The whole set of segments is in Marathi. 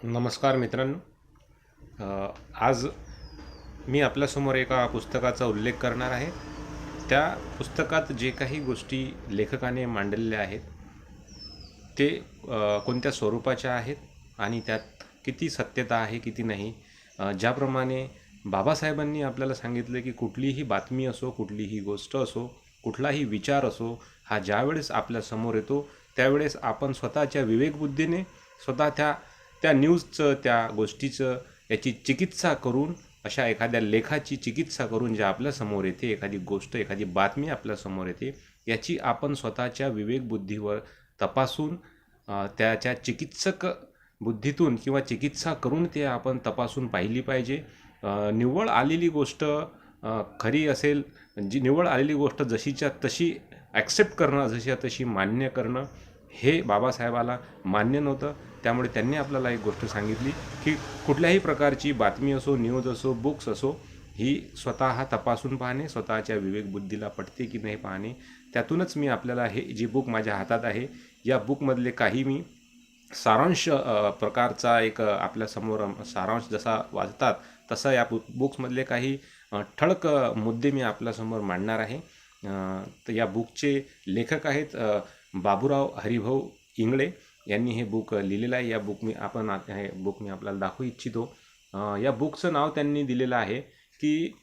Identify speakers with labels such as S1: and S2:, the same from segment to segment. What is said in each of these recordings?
S1: नमस्कार मित्रांनो. आज मी आपल्यासमोर एका पुस्तकाचा उल्लेख करणार आहे. त्या पुस्तकात जे काही गोष्टी लेखकाने मांडलेल्या आहेत ते कोणत्या स्वरूपाच्या आहेत आणि त्यात किती सत्यता आहे किती नाही. ज्याप्रमाणे बाबासाहेबांनी आपल्याला सांगितलं की कुठलीही बातमी असो, कुठलीही गोष्ट असो, कुठलाही विचार असो, हा ज्यावेळेस आपल्यासमोर येतो त्यावेळेस आपण स्वतःच्या विवेकबुद्धीने स्वतः त्या न्यूजचं, त्या गोष्टीचं याची चिकित्सा करून, अशा एखाद्या लेखाची चिकित्सा करून जे आपल्यासमोर येते, एखादी गोष्ट, एखादी बातमी आपल्यासमोर येते, याची आपण स्वतःच्या विवेकबुद्धीवर तपासून त्याच्या चिकित्सक बुद्धीतून किंवा चिकित्सा करून ते आपण तपासून पाहिली पाहिजे. निव्वळ आलेली गोष्ट खरी असेल, जी निव्वळ आलेली गोष्ट जशीच्या तशी ॲक्सेप्ट करणं, जशीच्या तशी मान्य करणं, हे बाबासाहेबाला मान्य नव्हतं. त्यामुळे त्यांनी आपल्याला एक गोष्ट सांगितली की कुठल्याही प्रकारची बातमी असो, न्यूज असो, बुक्स असो, ही स्वतः तपासून पाहणे, स्वतःच्या विवेकबुद्धीला पटते की नाही पाहणे. त्यातूनच मी आपल्याला हे जी बुक माझ्या हातात आहे, या बुकमधले काही मी सारांश प्रकारचा एक आपल्यासमोर सारांश जसा वाचतात तसा या बुक्समधले काही ठळक मुद्दे मी आपल्यासमोर मांडणार आहे. तर या बुकचे लेखक आहेत बाबूराव हरिभाऊ इंगळे यांनी हे बुक लिहिलेलं आहे. हे बुक मी आपल्याला दाखवू इच्छितो. या बुकचं नाव त्यांनी दिलेलं आहे की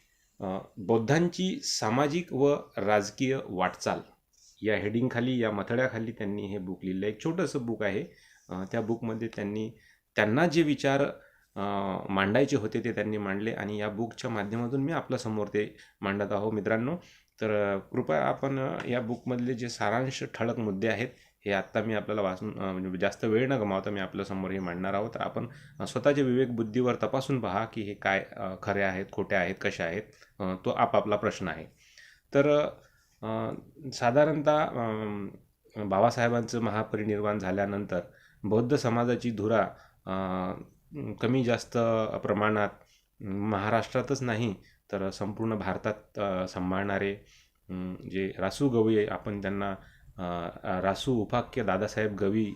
S1: बौद्धांची सामाजिक व राजकीय वाटचाल. या हेडिंगखाली, या मथळ्याखाली त्यांनी हे बुक लिहिलं आहे. एक छोटंसं बुक आहे. त्या बुकमध्ये त्यांना जे विचार मांडायचे होते ते त्यांनी मांडले आणि या बुकच्या माध्यमातून मी आपल्यासमोर ते मांडत आहो मित्रांनो. तर कृपया आपण या बुकमधले जे सारांश ठळक मुद्दे आहेत हे आत्ता मी आपल्याला वाचून, म्हणजे जास्त वेळ न गमावता मी आपल्यासमोर हे मांडणार आहोत. तर आपण स्वतःच्या विवेकबुद्धीवर तपासून पहा की हे काय खरे आहेत, खोट्या आहेत, कशा आहेत, तो आपापला प्रश्न आहे. तर साधारणतः बाबासाहेबांचं महापरिनिर्वाण झाल्यानंतर बौद्ध समाजाची धुरा कमी जास्त प्रमाणात महाराष्ट्रातच नाही तर संपूर्ण भारतात सांभाळणारे जे रासू गवई, आपण त्यांना रासू उपाख्य दादासाहेब गवई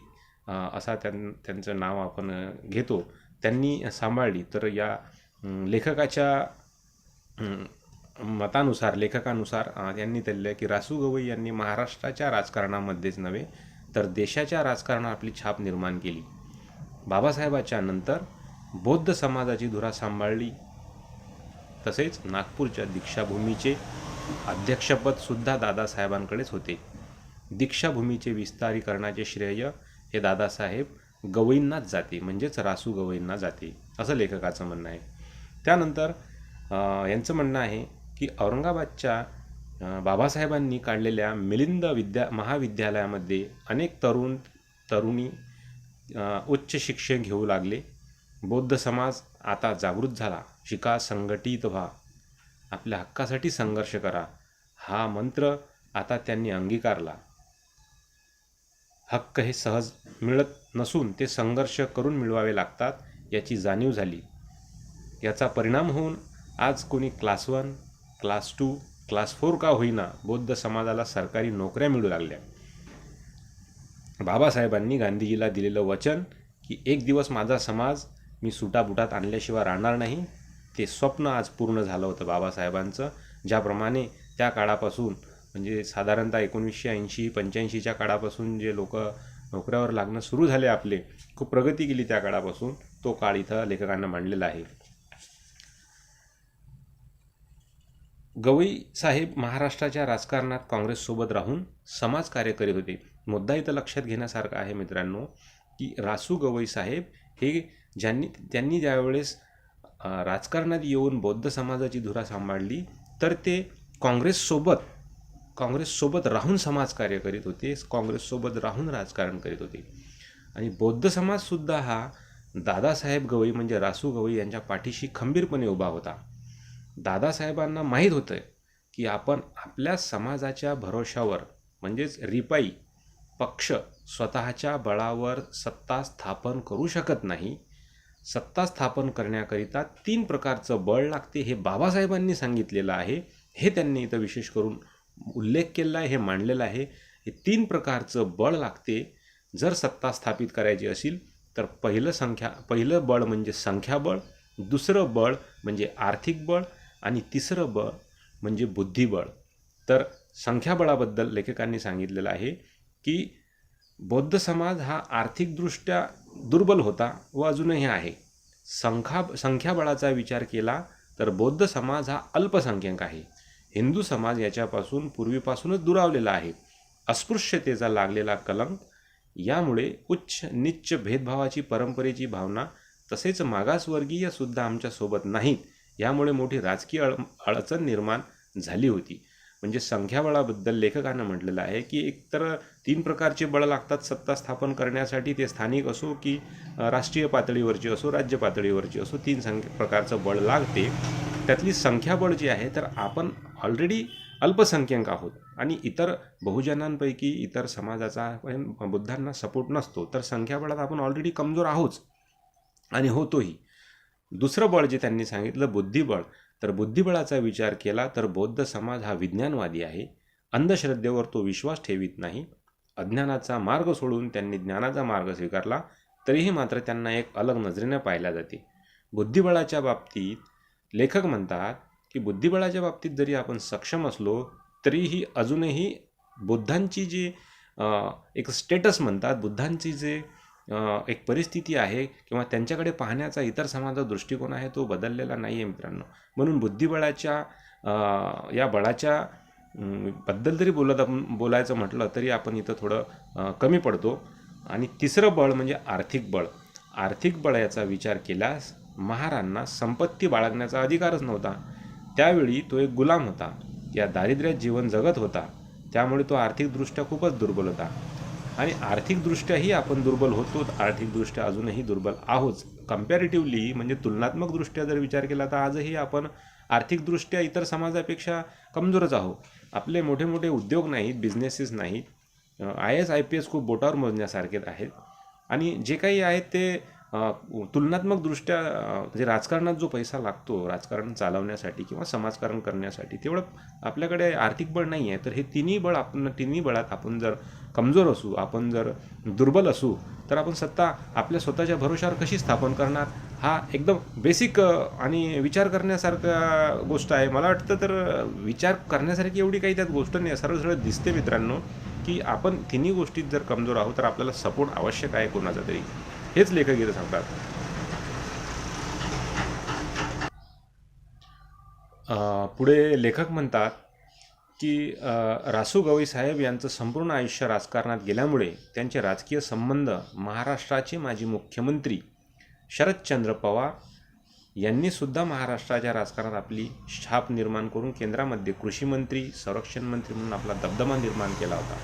S1: असा त्यांचं नाव आपण घेतो, त्यांनी सांभाळली. तर या लेखकाच्या लेखकानुसार यांनी दिलं की रासू गवई यांनी महाराष्ट्राच्या राजकारणामध्येच नव्हे तर देशाच्या राजकारणात आपली छाप निर्माण केली. बाबासाहेबाच्या नंतर बौद्ध समाजाची धुरा सांभाळली. तसेच नागपूरच्या दीक्षाभूमीचे अध्यक्षपदसुद्धा दादासाहेबांकडेच होते. दीक्षाभूमीचे विस्तारीकरणाचे श्रेय हे दादासाहेब गवईंनाच जाते, म्हणजेच रासू गवईंना जाते, असं लेखकाचं म्हणणं आहे. त्यानंतर यांचं म्हणणं आहे की औरंगाबादच्या बाबासाहेबांनी काढलेल्या मिलिंद महाविद्यालयामध्ये अनेक तरुणी उच्च शिक्षण घेऊ लागले. बौद्ध समाज आता जागृत झाला. शिका, संघटित व्हा, आपल्या हक्कासाठी संघर्ष करा, हा मंत्र आता त्यांनी अंगीकारला. हक्क हे सहज मिळत नसून ते संघर्ष करून मिळवावे लागतात याची जाणीव झाली. याचा परिणाम होऊन आज कोणी क्लास 1, क्लास 2, क्लास 4 का होईना बौद्ध समाजाला सरकारी नोकऱ्या मिळू लागल्या. बाबासाहेबांनी गांधीजीला दिलेलं वचन की एक दिवस माझा समाज मी सुटाबुटात आणल्याशिवाय राहणार नाही, ते स्वप्न आज पूर्ण झालं होतं बाबासाहेबांचं. ज्याप्रमाणे त्या काळापासून, म्हणजे साधारणतः 1980-85च्या काळापासून जे लोक नोकऱ्यावर लागणं सुरू झाले, आपले खूप प्रगती केली त्या काळापासून, तो काळ इथं लेखकांना मांडलेला आहे. गवई साहेब महाराष्ट्राच्या राजकारणात काँग्रेससोबत राहून समाजकार्य करीत होते. मुद्दा इथं लक्षात घेण्यासारखा आहे मित्रांनो की रासू गवई साहेब हे त्यांनी ज्यावेळेस राजकारणात येऊन बौद्ध समाजाची धुरा सांभाळली तर ते काँग्रेससोबत राहून समाजकार्य करीत होते, काँग्रेससोबत राहून राजकारण करीत होते. आणि बौद्ध समाजसुद्धा हा दादासाहेब गवई म्हणजे रासू गवई यांच्या पाठीशी खंबीरपणे उभा होता. दादासाहेबांना माहीत होतं की आपण आपल्या समाजाच्या भरोशावर, म्हणजेच रिपाई पक्ष स्वतःच्या बळावर सत्ता स्थापन करू शकत नाही. सत्ता स्थापन करण्याकरिता 3 प्रकारचं बळ लागते, हे बाबासाहेबांनी सांगितलेलं आहे. हे त्यांनी इथं विशेष करून उल्लेख केलेला आहे, हे मांडलेलं आहे. हे 3 प्रकारचं बळ लागते जर सत्ता स्थापित करायची असेल तर पहिलं बळ म्हणजे संख्याबळ, दुसरं बळ म्हणजे आर्थिक बळ आणि तिसरं बळ म्हणजे बुद्धिबळ. तर संख्याबळाबद्दल लेखकांनी सांगितलेलं आहे की बौद्ध समाज हा आर्थिकदृष्ट्या दुर्बल होता व अजूनही आहे. संख्याबळाचा विचार केला तर बौद्ध समाज हा अल्पसंख्याक आहे. हिंदू समाज याच्यापासून पूर्वीपासूनच दुरावलेला आहे. अस्पृश्यतेचा लागलेला कलंक, यामुळे उच्च नीच भेदभावाची परंपरेची भावना, तसेच मागासवर्गीय सुद्धा आमच्यासोबत नाहीत, यामुळे मोठी राजकीय अडचण निर्माण झाली होती. म्हणजे संख्याबळाबद्दल लेखकानं म्हटलेलं आहे की एकतर 3 प्रकारचे बळ लागतात सत्ता स्थापन करण्यासाठी, ते स्थानिक असो की राष्ट्रीय पातळीवरची असो, राज्य पातळीवरची असो, 3 प्रकारचं बळ लागते. त्यातली संख्याबळ जी आहे, तर आपण ऑलरेडी अल्पसंख्याक आहोत आणि इतर बहुजनांपैकी इतर समाजाचा बुद्धांना सपोर्ट नसतो, तर संख्याबळात आपण ऑलरेडी कमजोर आहोत आणि होतोही. दुसरं बळ जे त्यांनी सांगितलं बुद्धिबळ, तर बुद्धिबळाचा विचार केला तर बौद्ध समाज हा विज्ञानवादी आहे. अंधश्रद्धेवर तो विश्वास ठेवीत नाही. अज्ञानाचा मार्ग सोडून त्यांनी ज्ञानाचा मार्ग स्वीकारला, तरीही मात्र त्यांना एक अलग नजरेने पाहिल्या जाते. बुद्धिबळाच्या बाबतीत लेखक म्हणतात की बुद्धिबळाच्या बाबतीत जरी आपण सक्षम असलो तरीही अजूनही बुद्धांची जी एक स्टेटस म्हणतात, बुद्धांची जे एक परिस्थिती आहे किंवा त्यांच्याकडे पाहण्याचा इतर समाजाचा दृष्टिकोन आहे, तो बदललेला नाही आहे मित्रांनो. म्हणून बुद्धिबळाच्या या बळाच्या बद्दल जरी बोलायचं म्हटलं तरी आपण इथं थोडं कमी पडतो. आणि तिसरं बळ म्हणजे आर्थिक बळ. आर्थिक बळ याचा विचार केल्यास महारांना संपत्ती बाळगण्याचा अधिकारच नव्हता. त्यावेळी तो एक गुलाम होता, या दारिद्र्यात जीवन जगत होता, त्यामुळे तो आर्थिकदृष्ट्या खूपच दुर्बल होता. आणि आर्थिकदृष्ट्याही आपण दुर्बल होतो, आर्थिकदृष्ट्या अजूनही दुर्बल आहोत. कम्पॅरेटिव्हली म्हणजे तुलनात्मकदृष्ट्या जर विचार केला तर आजही आपण आर्थिकदृष्ट्या इतर समाजापेक्षा कमजोरच आहोत. आपले मोठे मोठे उद्योग नाहीत, बिझनेसेस नाहीत, IAS IPS खूप बोटावर मोजण्यासारखे आहेत. आणि जे काही आहेत ते तुलनात्मकदृष्ट्या म्हणजे राजकारणात जो पैसा लागतो राजकारण चालवण्यासाठी किंवा समाजकारण करण्यासाठी, तेवढं आपल्याकडे आर्थिक बळ नाही आहे. तर हे तिन्ही बळात आपण जर कमजोर असू, आपण जर दुर्बल असू, तर आपण सत्ता आपल्या स्वतःच्या भरोशावर कशी स्थापन करणार, हा एकदम बेसिक आणि विचार करण्यासारखा गोष्ट आहे. मला वाटतं तर विचार करण्यासारखी एवढी काही त्यात गोष्ट नाही, सरळ दिसते मित्रांनो की आपण तिन्ही गोष्टीत जर कमजोर आहोत तर आपल्याला सपोर्ट आवश्यक आहे कोणाचा तरी. हेच लेखक इथं सांगतात. पुढे लेखक म्हणतात की रासू गवई साहेब यांचं संपूर्ण आयुष्य राजकारणात गेल्यामुळे त्यांचे राजकीय संबंध महाराष्ट्राचे माजी मुख्यमंत्री शरदचंद्र पवार यांनी सुद्धा महाराष्ट्राच्या राजकारणात आपली छाप निर्माण करून केंद्रामध्ये कृषी मंत्री, संरक्षण मंत्री म्हणून आपला दबदबा निर्माण केला होता.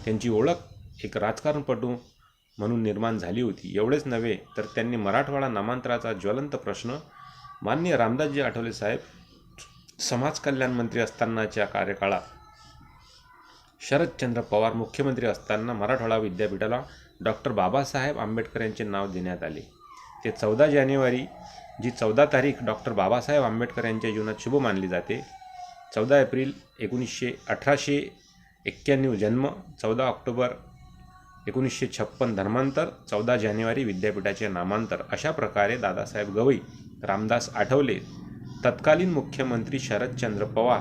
S1: त्यांची ओळख एक राजकारणपटू म्हणून निर्माण झाली होती. एवढेच नव्हे तर त्यांनी मराठवाडा नामांतराचा ज्वलंत प्रश्न माननीय रामदासजी आठवले साहेब समाज कल्याण मंत्री असतानाच्या कार्यकाळात, शरदचंद्र पवार मुख्यमंत्री असताना मराठवाडा विद्यापीठाला डॉक्टर बाबासाहेब आंबेडकर यांचे नाव देण्यात आले. ते 14 जानेवारी, जी 14 तारीख डॉक्टर बाबासाहेब आंबेडकर यांच्या जीवनात शुभ मानली जाते. 14 एप्रिल 1891 जन्म, 14 ऑक्टोबर 1956 धर्मांतर, 14 जानेवारी विद्यापीठाचे नामांतर. अशा प्रकारे दादासाहेब गवई, रामदास आठवले, तत्कालीन मुख्यमंत्री शरदचंद्र पवार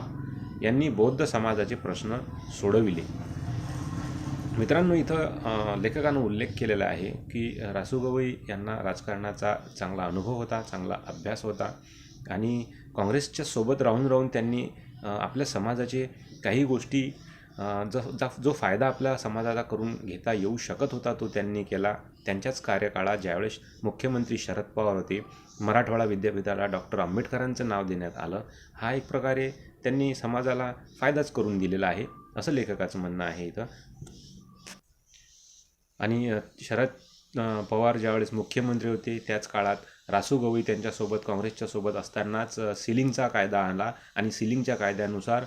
S1: यांनी बौद्ध समाजाचे प्रश्न सोडविले. मित्रांनो, इथं लेखकानं उल्लेख केलेला आहे की रासू गवई यांना राजकारणाचा चांगला अनुभव होता, चांगला अभ्यास होता आणि काँग्रेसच्या सोबत राहून त्यांनी आपल्या समाजाचे काही गोष्टी जो फायदा आपल्या समाजाला करून घेता येऊ शकत होता तो त्यांनी केला. त्यांच्याच कार्यकाळात ज्यावेळेस मुख्यमंत्री शरद पवार होते, मराठवाडा विद्यापीठाला डॉक्टर आंबेडकरांचं नाव देण्यात आलं. हा एक प्रकारे त्यांनी समाजाला फायदाच करून दिलेला आहे असं लेखकाचं म्हणणं आहे इथं. आणि शरद पवार ज्यावेळेस मुख्यमंत्री होते त्याच काळात रासू गवई त्यांच्यासोबत काँग्रेसच्या सोबत असतानाच सिलिंगचा कायदा आला आणि सिलिंगच्या कायद्यानुसार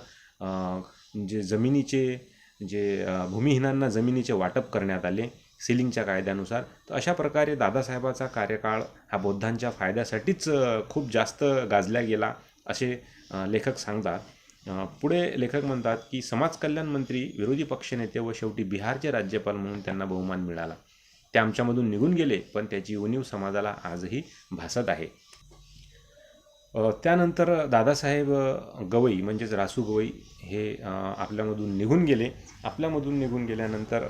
S1: भूमिहीनांना जमिनीचे वाटप करण्यात आले सिलिंगच्या कायद्यानुसार. तर अशा प्रकारे दादासाहेबाचा कार्यकाळ हा बौद्धांच्या फायद्यासाठीच खूप जास्त गाजला गेला असे लेखक सांगतात. पुढे लेखक म्हणतात की समाज कल्याण मंत्री, विरोधी पक्षनेते व शेवटी बिहारचे राज्यपाल म्हणून त्यांना बहुमान मिळाला. ते आमच्यामधून निघून गेले, पण त्याची उणीव समाजाला आजही भासत आहे. त्यानंतर दादासाहेब गवई म्हणजेच रासू गवई हे आपल्यामधून निघून गेले. आपल्यामधून निघून गेल्यानंतर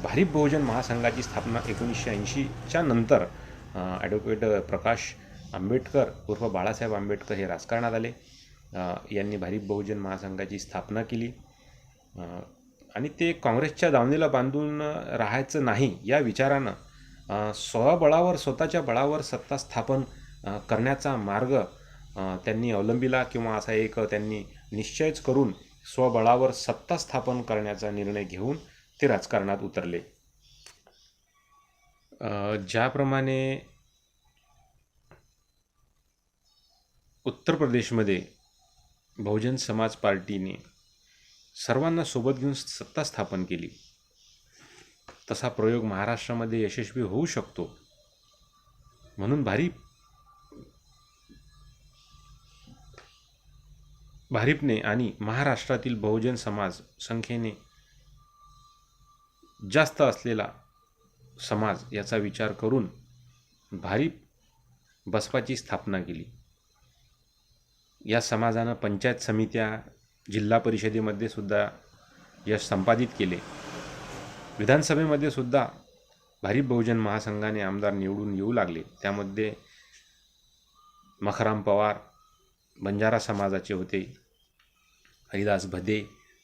S1: भारिप बहुजन महासंघाची स्थापना 1980च्या नंतर ॲडव्होकेट प्रकाश आंबेडकर उर्फ बाळासाहेब आंबेडकर हे राजकारणात आले. यांनी भारिप बहुजन महासंघाची स्थापना केली आणि ते काँग्रेसच्या दावणीला बांधून राहायचं नाही या विचारानं स्वतःच्या बळावर सत्ता स्थापन करण्याचा मार्ग त्यांनी अवलंबिला, किंवा असा एक त्यांनी निश्चयच करून स्वबळावर सत्ता स्थापन करण्याचा निर्णय घेऊन ते राजकारणात उतरले. ज्याप्रमाणे उत्तर प्रदेशमध्ये बहुजन समाज पार्टीने सर्वांना सोबत घेऊन सत्ता स्थापन केली, तसा प्रयोग महाराष्ट्रामध्ये यशस्वी होऊ शकतो. म्हणून भारिपने आणि महाराष्ट्रातील बहुजन समाज संख्येने जास्त असलेला समाज याचा विचार करून भारिप बसपाची स्थापना केली. या समाजानं पंचायत समित्या, जिल्हा परिषदेमध्ये सुद्धा यश संपादित केले. विधानसभेमध्ये सुद्धा भारिप बहुजन महासंघाने आमदार निवडून येऊ लागले. त्यामध्ये मखराम पवार बंजारा समाजाचे होते, हरिदास भदे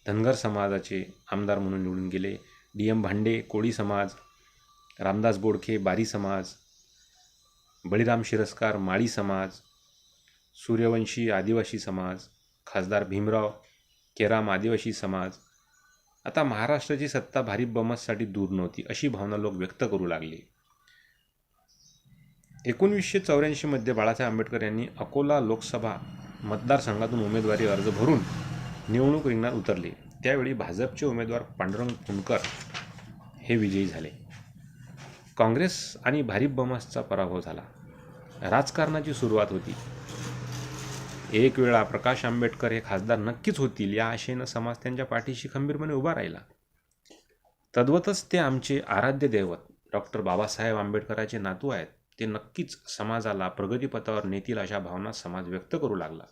S1: धनगर समाजाचे आमदार म्हणून निवडून गेले, DM भांडे कोळी समाज, रामदास बोडखे बारी समाज, बळीराम शिरस्कार माळी समाज, सूर्यवंशी आदिवासी समाज, खासदार भीमराव केराम आदिवासी समाज. आता महाराष्ट्राची सत्ता भारिप बमससाठी दूर नव्हती अशी भावना लोक व्यक्त करू लागली. 1984 बाळासाहेब आंबेडकर यांनी अकोला लोकसभा मतदारसंघातून उमेदवारी अर्ज भरून निवडणूक रिंगणात उतरले. त्यावेळी भाजपचे उमेदवार पांडुरंग फुंडकर हे विजयी झाले. काँग्रेस आणि भारिप बमसचा पराभव झाला. राजकारणाची सुरुवात होती. एक वेळा प्रकाश आंबेडकर हे खासदार नक्कीच होतील या आशेनं समाज त्यांच्या पाठीशी खंबीरपणे उभा राहिला. तद्वतच ते आमचे आराध्य दैवत डॉक्टर बाबासाहेब आंबेडकरांचे नातू आहेत. ते नक्कीच समाजाला प्रगतीपथावर नेतील अशा भावना समाज व्यक्त करू लागला.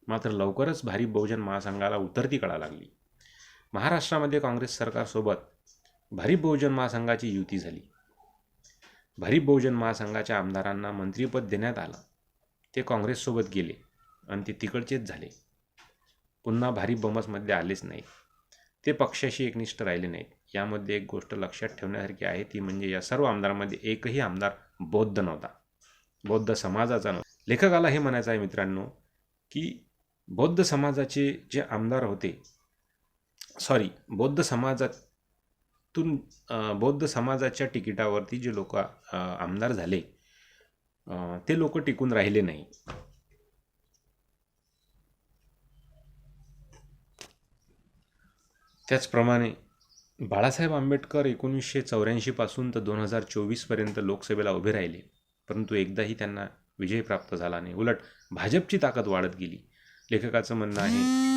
S1: मात्र लवकरच भारिप बहुजन महासंघाला उतरती कळा लागली. महाराष्ट्रामध्ये काँग्रेस सरकारसोबत भारिप बहुजन महासंघाची युती झाली. भारिप बहुजन महासंघाच्या आमदारांना मंत्रिपद देण्यात आलं. ते काँग्रेससोबत गेले आणि ते तिकडचेच झाले. पुन्हा भारिप बमसमध्ये आलेच नाहीत. ते पक्षाशी एकनिष्ठ राहिले नाहीत. यामध्ये एक गोष्ट लक्षात ठेवण्यासारखी आहे, ती म्हणजे या सर्व आमदारांमध्ये एकही आमदार बौद्ध नव्हता, बौद्ध समाजाचा नव्हता. लेखकाला हे म्हणायचं आहे मित्रांनो की बौद्ध समाजाचे जे आमदार होते, बौद्ध समाजाच्या तिकिटावरती जे लोक आमदार झाले ते लोक टिकून राहिले नाही. त्याचप्रमाणे बाळासाहेब आंबेडकर 1984 पासून तर 2024 लोकसभेला उभे राहिले, परंतु एकदाही त्यांना विजय प्राप्त झाला नाही. उलट भाजपची ताकद वाढत गेली. लेखकाचं म्हणणं आहे